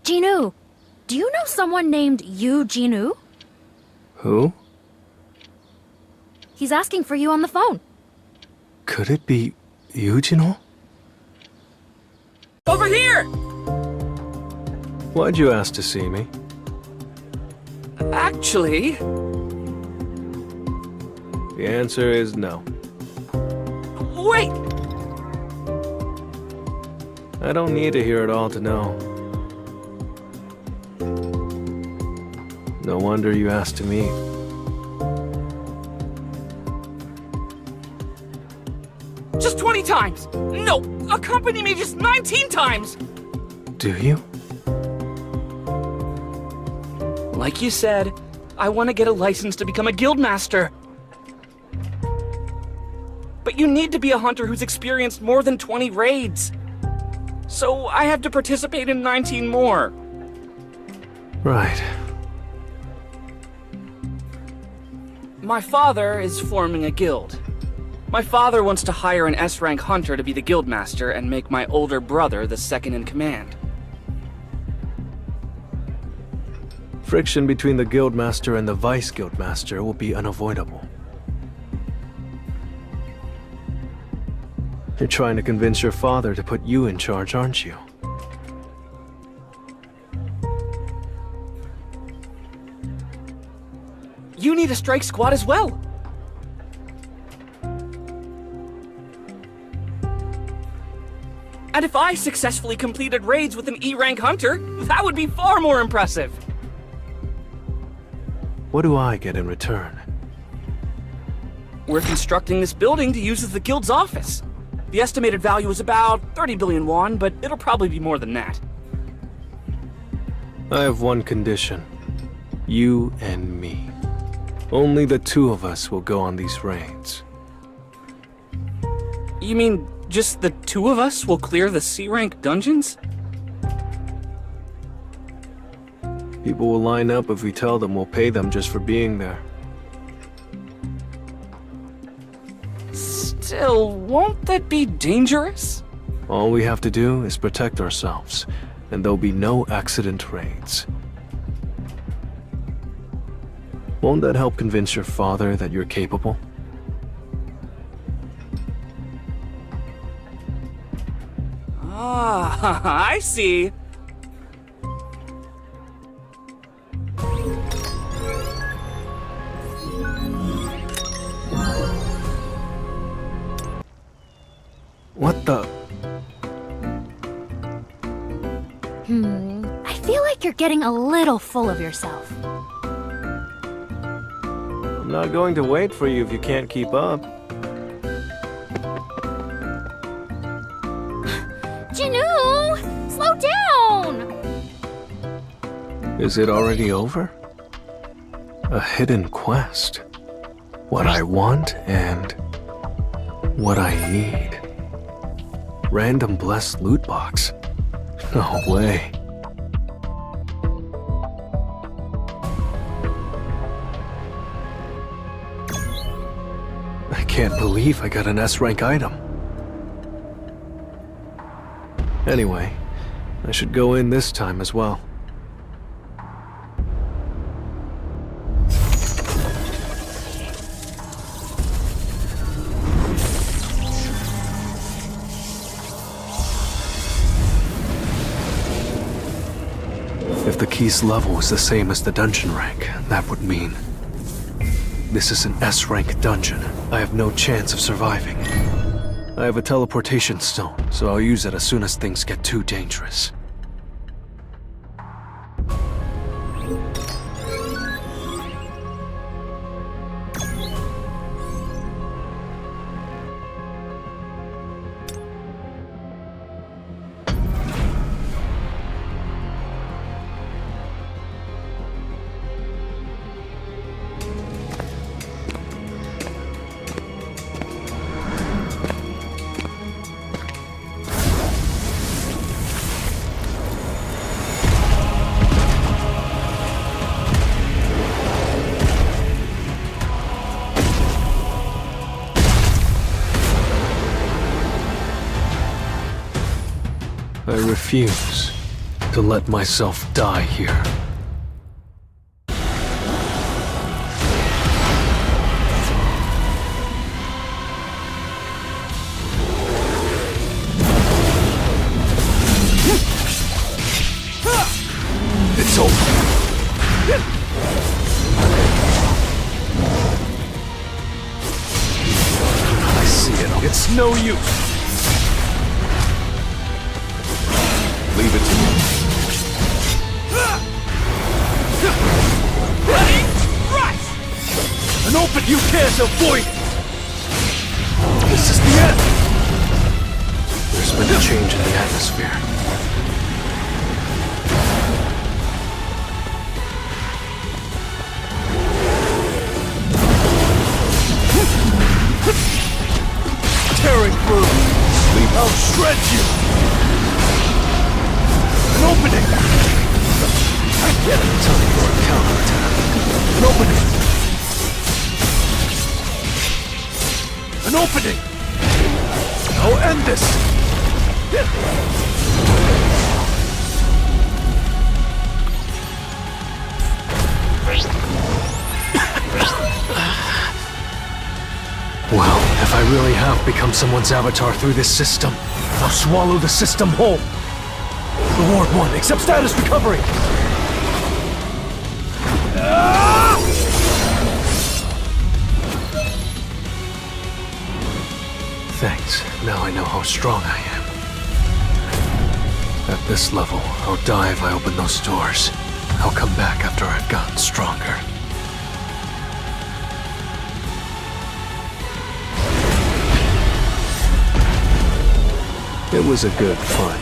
Jinwoo, do you know someone named Yu Jinwoo? Who? He's asking for you on the phone. Could it be Yujino? Over here! Why'd you ask to see me? Actually, The answer is no. wait! I don't need to hear it all to know. No wonder you asked to meet. Just 20 times! No, accompany me just 19 times! Do you? Like you said, I want to get a license to become a guildmaster. But you need to be a hunter who's experienced more than 20 raids. So I have to participate in 19 more. Right. My father is forming a guild. My father wants to hire an S-rank hunter to be the guildmaster and make my older brother the second in command. Friction between the guildmaster and the vice guildmaster will be unavoidable. You're trying to convince your father to put you in charge, aren't you? You need a strike squad as well. And if I successfully completed raids with an E-rank hunter, that would be far more impressive. What do I get in return? We're constructing this building to use as the guild's office. The estimated value is about 30 billion won, but it'll probably be more than that. I have one condition. You and me. Only the two of us will go on these raids. You mean just the two of us will clear the C-rank dungeons? People will line up if we tell them we'll pay them just for being there. Still, won't that be dangerous? All we have to do is protect ourselves, and there'll be no accident raids. Won't that help convince your father that you're capable? Ah, I see. What the? I feel like you're getting a little full of yourself. I'm not going to wait for you if you can't keep up. Jinwoo! Slow down! Is it already over? A hidden quest. What I want and what I need. Random blessed loot box. No way. I can't believe I got an S-rank item. Anyway, I should go in this time as well. If the key's level is the same as the dungeon rank, that would mean this is an S-rank dungeon. I have no chance of surviving. I have a teleportation stone, so I'll use it as soon as things get too dangerous. I refuse to let myself die here. It's over. I see it. It's no use. Leave it to me. An open you can't avoid! This is the end! There's been a change in the atmosphere. Tearing through! I'll shred you! An opening! Time for a counterattack. An opening! An opening! I'll end this! Well, if I really have become someone's avatar through this system, I'll swallow the system whole. Reward 1, accept status recovery! Thanks. Now I know how strong I am. At this level, I'll die if I open those doors. I'll come back after I've gotten stronger. It was a good fight.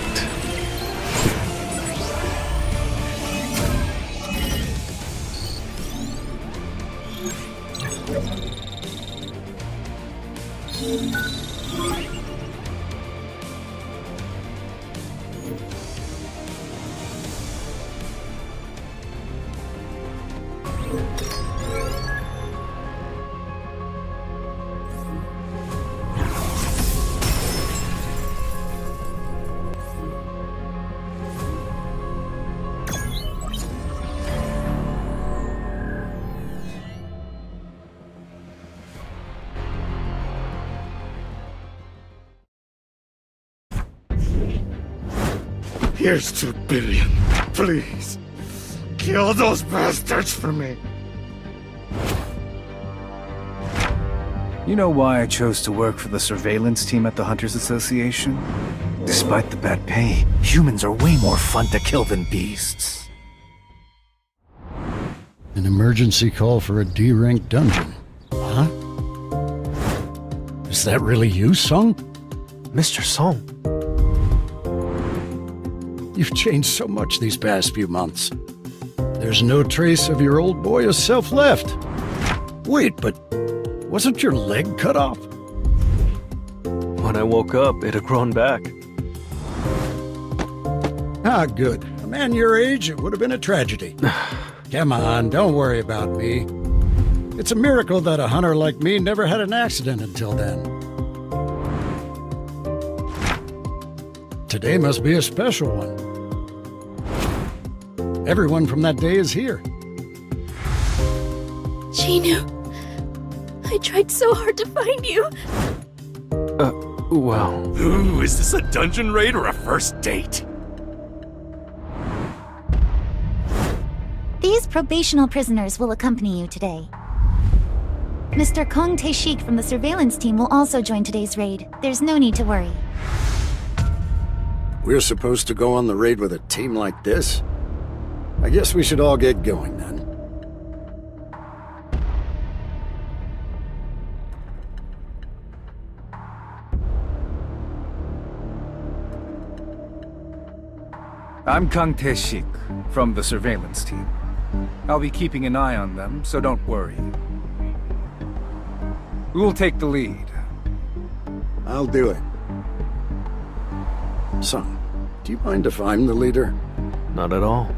Here's 2 billion. Please. Kill those bastards for me. You know why I chose to work for the surveillance team at the Hunters Association? Despite the bad pay, humans are way more fun to kill than beasts. An emergency call for a D-rank dungeon. Huh? Is that really you, Sung? Mr. Sung. You've changed so much these past few months. There's no trace of your old boy as self left. Wait, but wasn't your leg cut off? When I woke up, it had grown back. Ah, good. A man your age, it would have been a tragedy. Come on, don't worry about me. It's a miracle that a hunter like me never had an accident until then. Today must be a special one. Everyone from that day is here. Jinwoo, I tried so hard to find you. Well... Ooh, is this a dungeon raid or a first date? These probational prisoners will accompany you today. Mr. Kong Tae-shik from the surveillance team will also join today's raid. There's no need to worry. We're supposed to go on the raid with a team like this? I guess we should all get going then. I'm Kang Tae-shik from the surveillance team. I'll be keeping an eye on them, so don't worry. We'll take the lead. I'll do it. Sung, do you mind if I'm the leader? Not at all.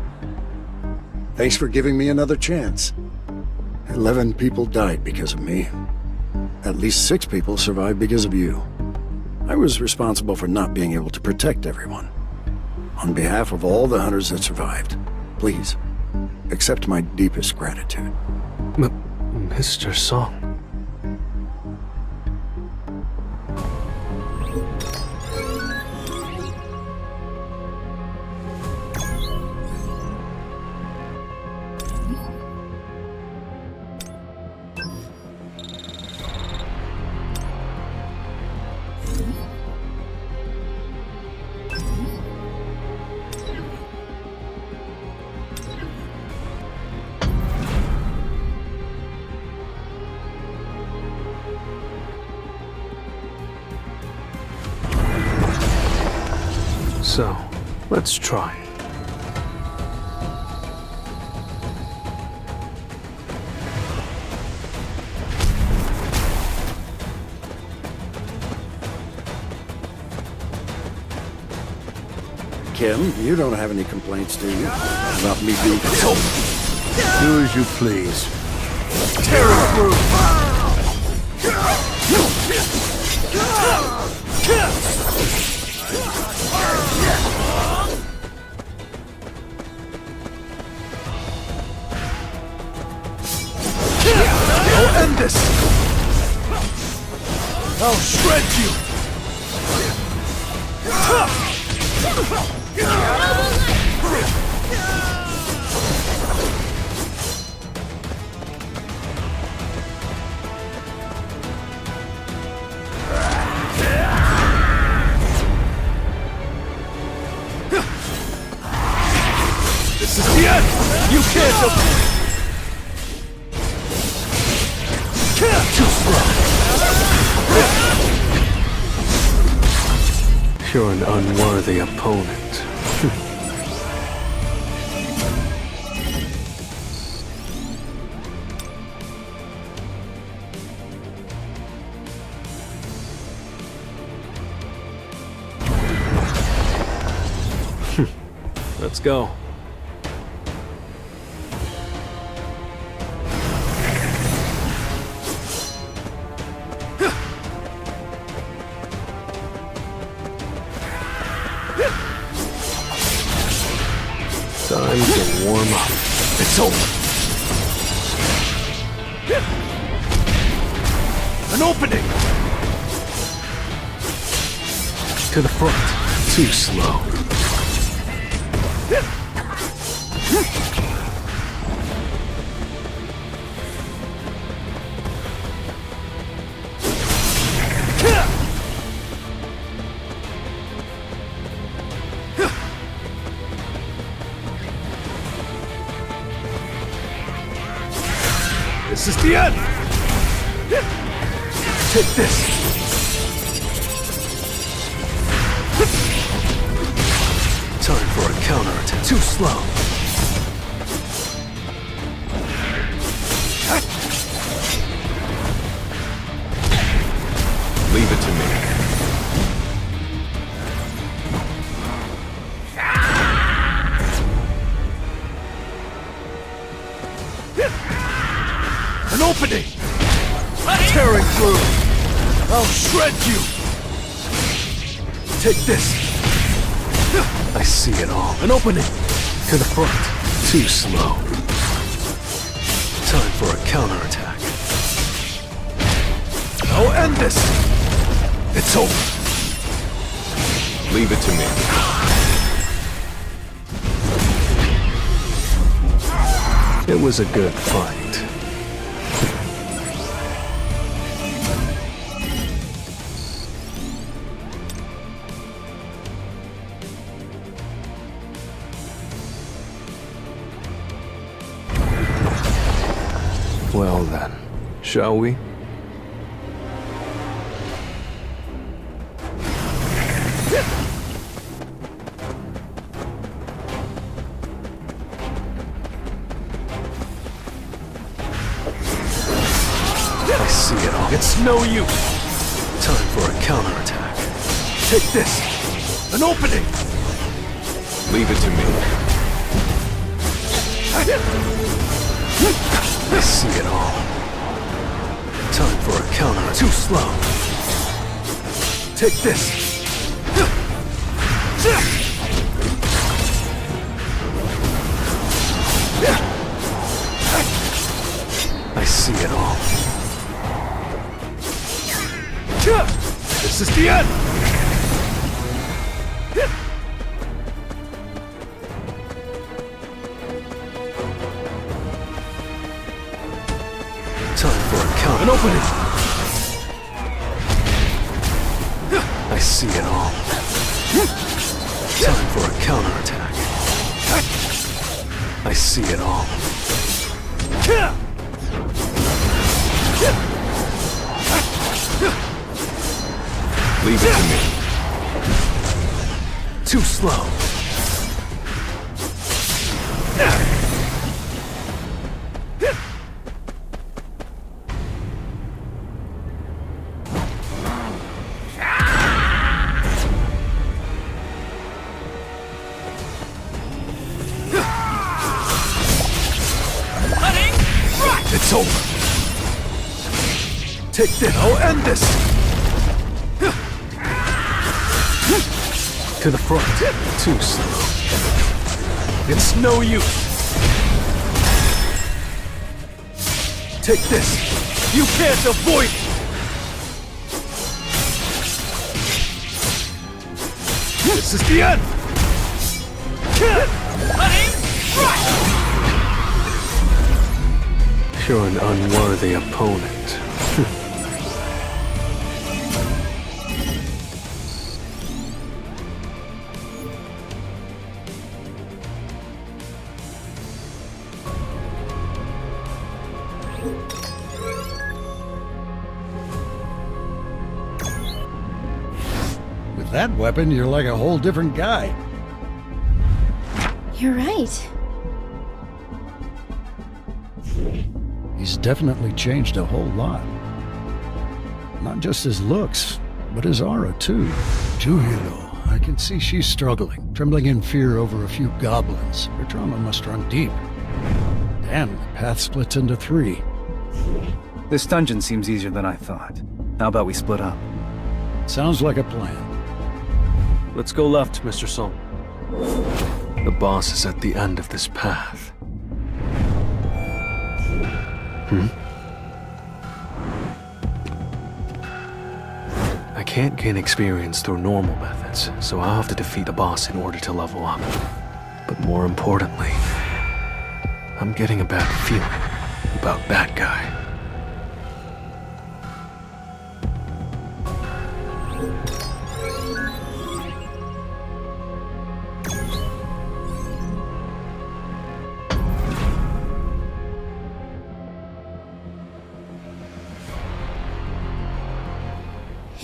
Thanks for giving me another chance. 11 people died because of me. At least 6 people survived because of you. I was responsible for not being able to protect everyone. On behalf of all the hunters that survived, please, accept my deepest gratitude. Mr. Sung. So, let's try. Kim, you don't have any complaints, do you? About me being... Do as you please. Tear it through! I'll end this! I'll shred you! This is the end! You can't... Too slow! You're an unworthy opponent. Let's go. Time to warm up. It's over. An opening. To the front. Too slow. This is the end! Take this! Time for a counterattack. Too slow. Leave it to me. An opening! Tearing through! I'll shred you! Take this! I see it all. An opening! To the front. Too slow. Time for a counterattack. I'll end this! It's over! Leave it to me. It was a good fight. Well then, shall we? I see it all. It's no use! Time for a counterattack. Take this! An opening! Leave it to me. I see it all. Time for a counter. Too slow! Take this! opening! I see it all. Time for a counterattack. I see it all. Leave it to me. Too slow. It's over. Take this. I'll end this. To the front. Too slow. It's no use. Take this. You can't avoid it. This is the end. You're an unworthy opponent. With that weapon, you're like a whole different guy. You're right. He's definitely changed a whole lot. Not just his looks, but his aura, too. Juhiro, I can see she's struggling, trembling in fear over a few goblins. Her trauma must run deep. Damn, the path splits into 3. This dungeon seems easier than I thought. How about we split up? Sounds like a plan. Let's go left, Mr. Sung. The boss is at the end of this path. I can't gain experience through normal methods, so I'll have to defeat a boss in order to level up. But more importantly, I'm getting a bad feeling about that guy.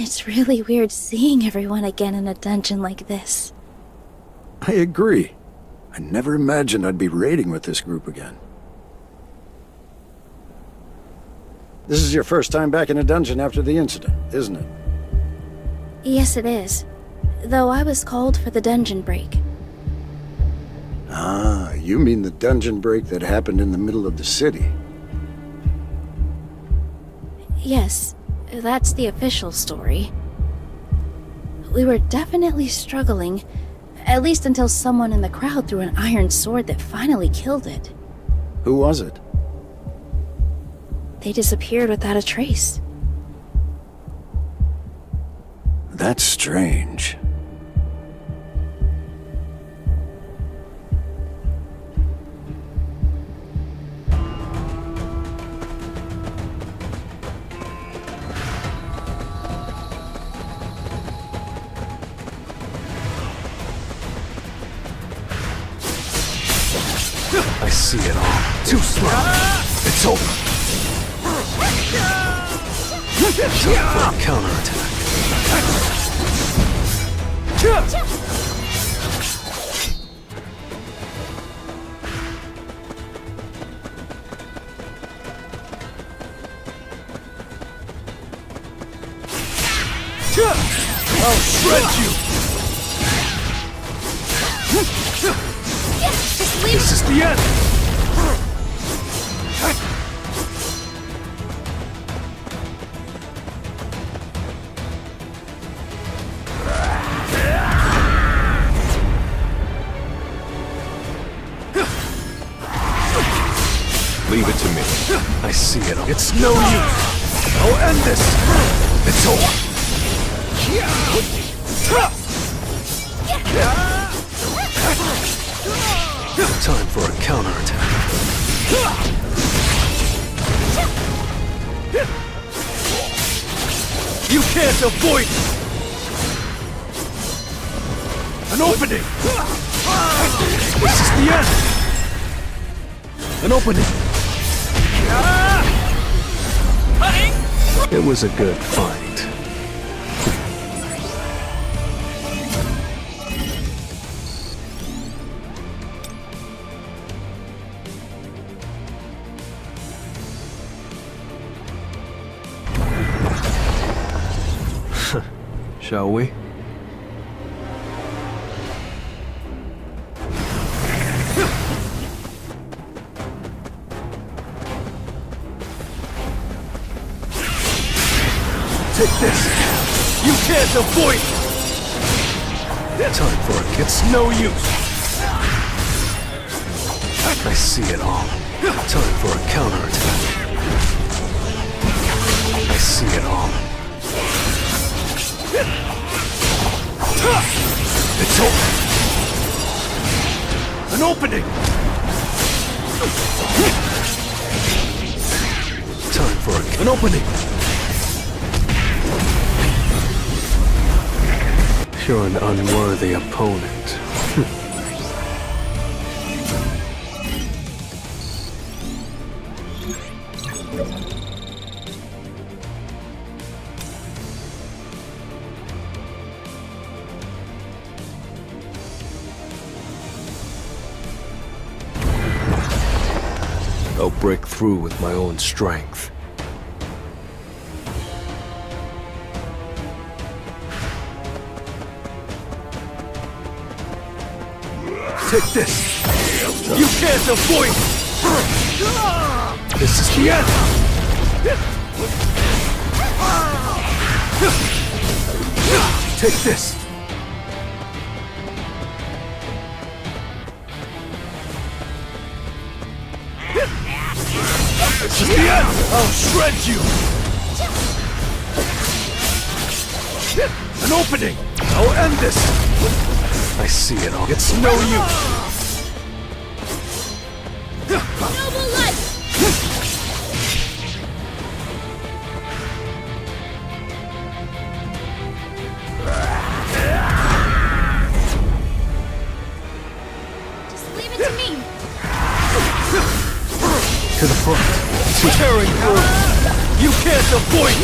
It's really weird seeing everyone again in a dungeon like this. I agree. I never imagined I'd be raiding with this group again. This is your first time back in a dungeon after the incident, isn't it? Yes, it is. Though I was called for the dungeon break. Ah, you mean the dungeon break that happened in the middle of the city? Yes, that's the official story. We were definitely struggling, at least until someone in the crowd threw an iron sword that finally killed it. Who was it? They disappeared without a trace. That's strange. I see it all. Too slow. It's over. Time for a counterattack. I'll shred you! This is the end! Leave it to me. I see it all. It's no use. I'll end this. It's over. Time for a counterattack. can't avoid an opening! This is the end! An opening! It was a good fight. Shall we? Take this! You can't avoid it! Time for it. It's no use! I see it all. Time for a counterattack. I see it all. It's open! An opening! Time for an opening! You're an unworthy opponent. I'll break through with my own strength. Take this! You can't avoid it! This is the end! Take this! This is the end! I'll shred you! An opening! I'll end this! I see it all. It's no use! Noble life! Just leave it to me! To the front! Tearing through! You can't avoid!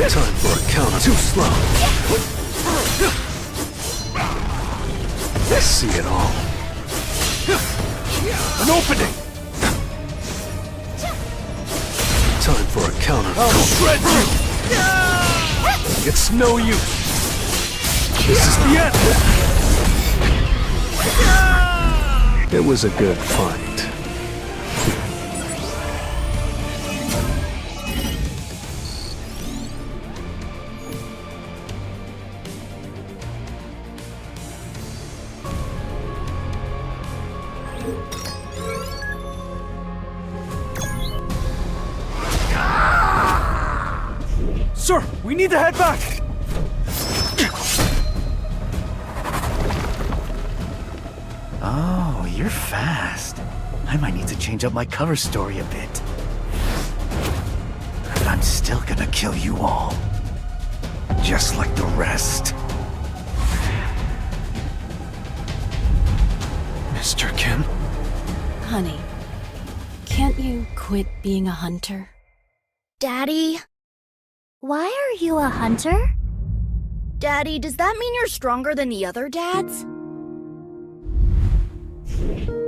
Time for a counter. Too slow. I see it all. An opening! Time for a counter. I'll shred you! It's no use! This is the end! It was a good fight. Sir, we need to head back! Oh, you're fast. I might need to change up my cover story a bit. But I'm still gonna kill you all. Just like the rest. Mr. Kim? Honey, can't you quit being a hunter? Daddy? Why are you a hunter? Daddy, does that mean you're stronger than the other dads?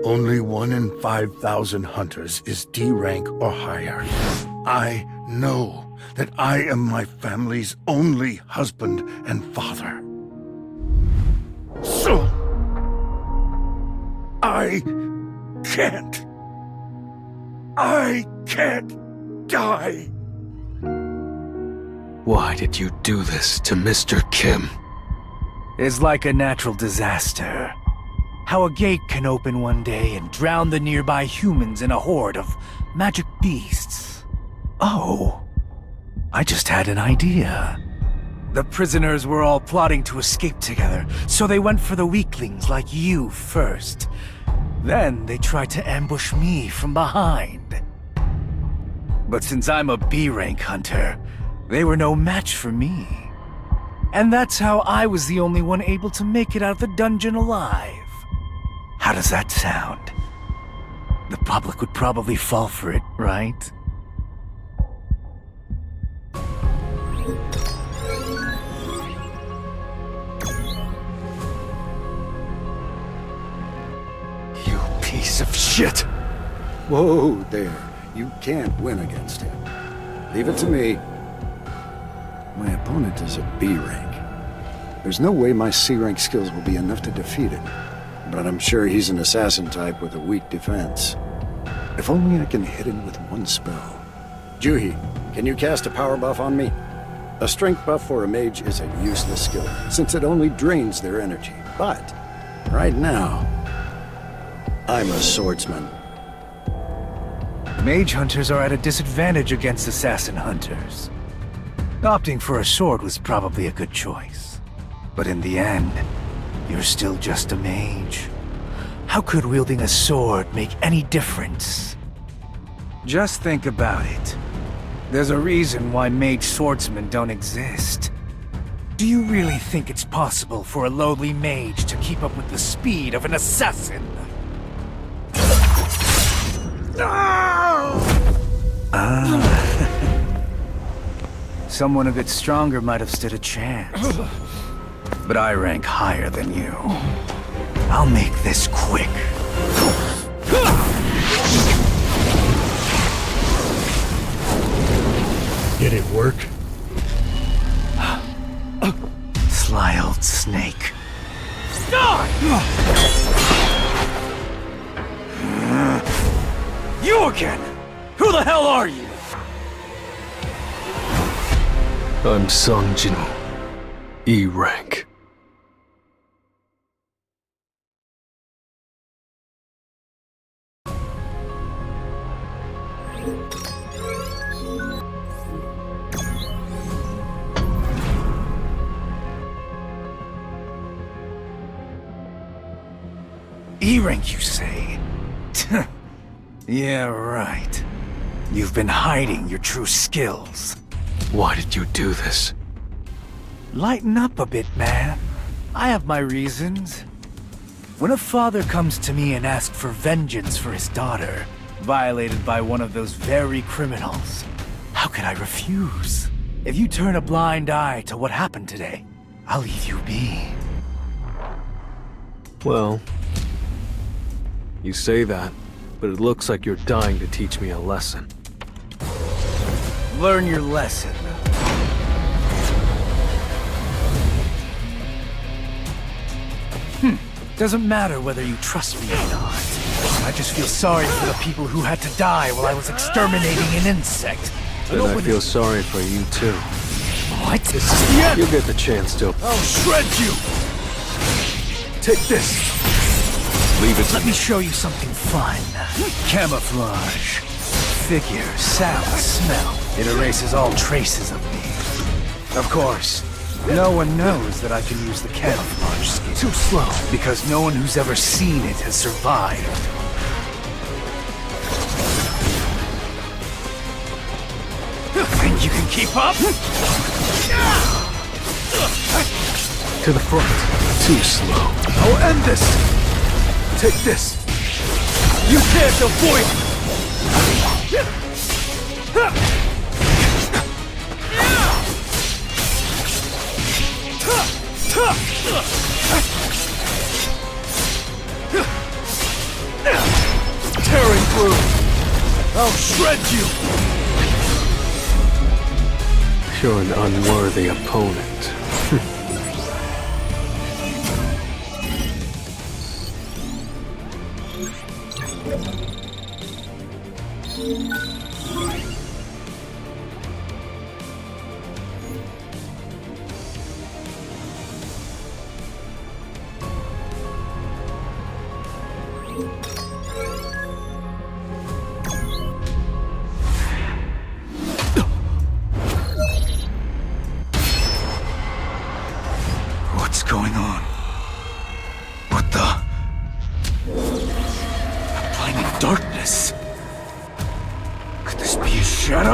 Only 1 in 5,000 hunters is D rank or higher. I know that I am my family's only husband and father. So, I can't die. Why did you do this to Mr. Kim? It's like a natural disaster. How a gate can open one day and drown the nearby humans in a horde of magic beasts. Oh, I just had an idea. The prisoners were all plotting to escape together, so they went for the weaklings like you first. Then they tried to ambush me from behind. But since I'm a B-rank hunter, they were no match for me. And that's how I was the only one able to make it out of the dungeon alive. How does that sound? The public would probably fall for it, right? You piece of shit! Whoa there. You can't win against him. Leave it to me. My opponent is a B rank. There's no way my C rank skills will be enough to defeat him. But I'm sure he's an assassin type with a weak defense. If only I can hit him with one spell. Juhi, can you cast a power buff on me? A strength buff for a mage is a useless skill, since it only drains their energy. But, right now, I'm a swordsman. Mage hunters are at a disadvantage against assassin hunters. Opting for a sword was probably a good choice. But in the end, you're still just a mage. How could wielding a sword make any difference? Just think about it. There's a reason why mage swordsmen don't exist. Do you really think it's possible for a lowly mage to keep up with the speed of an assassin? Someone a bit stronger might have stood a chance. But I rank higher than you. I'll make this quick. Did it work? Sly old snake. You again! Who the hell are you? I'm Sung Jinwoo, E rank. E-rank, you say? Yeah, right. You've been hiding your true skills. Why did you do this? Lighten up a bit, man. I have my reasons. When a father comes to me and asks for vengeance for his daughter, violated by one of those very criminals, how could I refuse? If you turn a blind eye to what happened today, I'll leave you be. Well, you say that, but it looks like you're dying to teach me a lesson. Learn your lesson. Doesn't matter whether you trust me or not. I just feel sorry for the people who had to die while I was exterminating an insect. And I feel sorry for you too. What? This is the end! You get the chance to. I'll shred you! Take this! Leave it to Let me show you something fun. Camouflage. Figure, sound, smell. It erases all traces of me. Of course, no one knows that I can use the camouflage skill. Too slow. Because no one who's ever seen it has survived. Think you can keep up? To the front. Too slow. I'll end this! Take this! You can't avoid it! Tearing through! I'll shred you! You're an unworthy opponent. What's going on? What the? A blinding darkness. Could this be a shadow?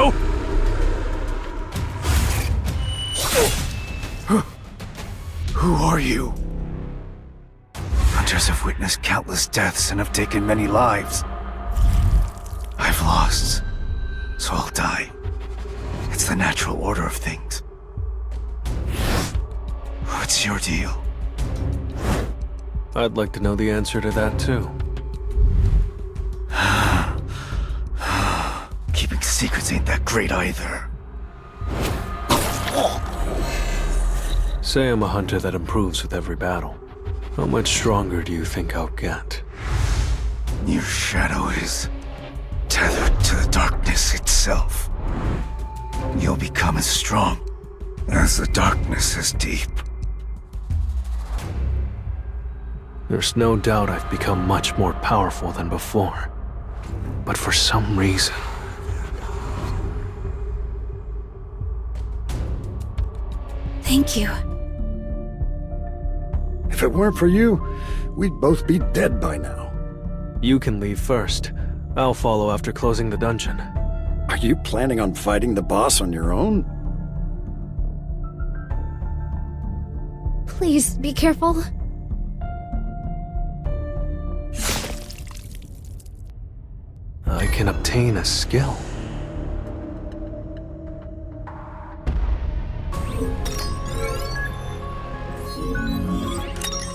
Who are you? Hunters have witnessed countless deaths and have taken many lives. I've lost, so I'll die. It's the natural order of things. What's your deal? I'd like to know the answer to that too. Keeping secrets ain't that great either. Say I'm a hunter that improves with every battle. How much stronger do you think I'll get? Your shadow is tethered to the darkness itself. You'll become as strong as the darkness is deep. There's no doubt I've become much more powerful than before. But for some reason... Thank you. If it weren't for you, we'd both be dead by now. You can leave first. I'll follow after closing the dungeon. Are you planning on fighting the boss on your own? Please, be careful. I can obtain a skill.